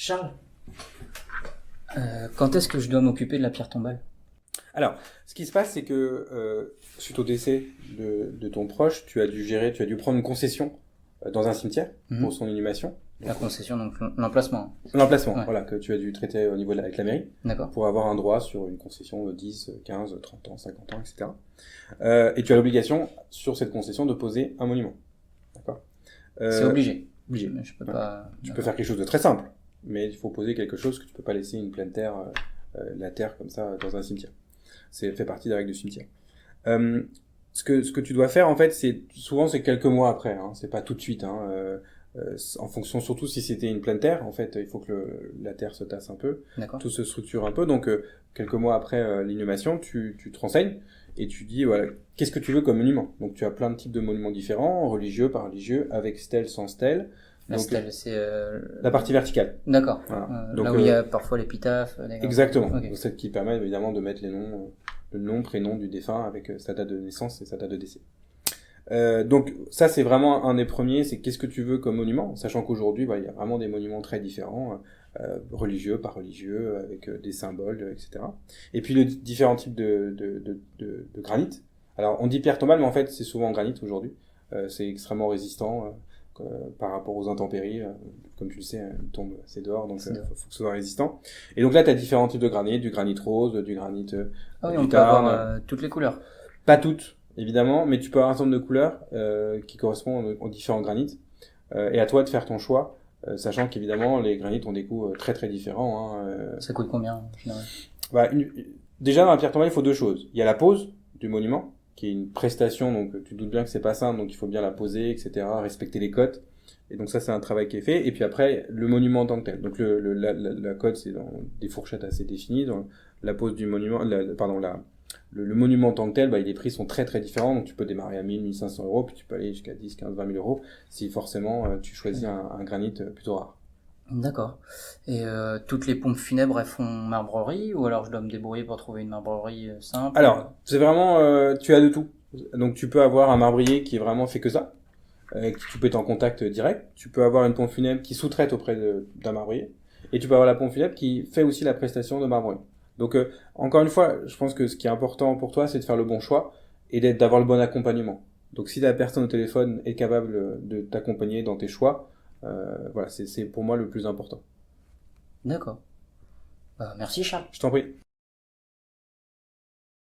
Charles, quand est-ce que je dois m'occuper de la pierre tombale? Alors, ce qui se passe, c'est que suite au décès de ton proche, tu as dû prendre une concession dans un cimetière pour son inhumation. La concession, donc l'emplacement. L'emplacement, Ouais. voilà, que tu as dû traiter au niveau avec la mairie D'accord. pour avoir un droit sur une concession de 10, 15, 30 ans, 50 ans, etc. Et tu as l'obligation, sur cette concession, de poser un monument. D'accord. C'est obligé. Obligé. Mais je peux Ouais. pas. Tu peux faire quelque chose de très simple, mais il faut poser quelque chose que tu peux pas laisser une pleine terre, la terre comme ça, dans un cimetière. C'est fait partie des règles du cimetière. Ce que tu dois faire, en fait, souvent c'est quelques mois après, hein, c'est pas tout de suite, hein, en fonction, surtout si c'était une pleine terre, en fait, il faut que la terre se tasse un peu, D'accord. tout se structure un peu, donc quelques mois après l'inhumation, tu te renseignes et tu dis, voilà, qu'est-ce que tu veux comme monument? Donc tu as plein de types de monuments différents, religieux, pas religieux, avec stèle, sans stèle. La Donc, stèle, c'est. la partie verticale. D'accord. Voilà. Là où il y a parfois l'épitaphe. Exactement. Ok. Donc, celle qui permet évidemment de mettre les noms, le nom, prénom du défunt avec sa date de naissance et sa date de décès. Donc ça c'est vraiment un des premiers, c'est qu'est-ce que tu veux comme monument, sachant qu'aujourd'hui il y a vraiment des monuments très différents, religieux, pas religieux, avec des symboles, etc. Et puis les différents types de granit. Alors on dit pierre tombale, mais en fait c'est souvent granit aujourd'hui. C'est extrêmement résistant par rapport aux intempéries. Comme tu le sais, il tombe assez dehors, donc faut que ce soit résistant. Et donc là tu as différents types de granit, du granit rose, du granit Ah oui, du on peut Tarn. avoir toutes les couleurs. Pas toutes, évidemment, mais tu peux avoir un ensemble de couleurs qui correspondent aux différents granites. Et à toi de faire ton choix, sachant qu'évidemment, les granites ont des coûts très très différents. Hein, Ça coûte combien en général? Déjà, dans la pierre tombale, il faut deux choses. Il y a la pose du monument, qui est une prestation, donc tu te doutes bien que c'est pas simple, donc il faut bien la poser, etc., respecter les cotes. Et donc ça, c'est un travail qui est fait. Et puis après, le monument en tant que tel. Donc la cote, c'est dans des fourchettes assez définies. Dans la pose du monument, le monument en tant que tel, les prix sont très très différents, donc tu peux démarrer à 1000, 1500 euros, puis tu peux aller jusqu'à 10, 15, 20 000 euros, si forcément tu choisis un granit plutôt rare. D'accord. Et toutes les pompes funèbres, elles font marbrerie, ou alors je dois me débrouiller pour trouver une marbrerie simple? Alors, c'est vraiment, tu as de tout. Donc tu peux avoir un marbrier qui est vraiment fait que ça, avec qui tu peux être en contact direct. Tu peux avoir une pompe funèbre qui sous-traite auprès d'un marbrier, et tu peux avoir la pompe funèbre qui fait aussi la prestation de marbrier. Donc, encore une fois, je pense que ce qui est important pour toi, c'est de faire le bon choix et d'avoir le bon accompagnement. Donc, si la personne au téléphone est capable de t'accompagner dans tes choix, voilà, c'est pour moi le plus important. D'accord. Merci Charles. Je t'en prie.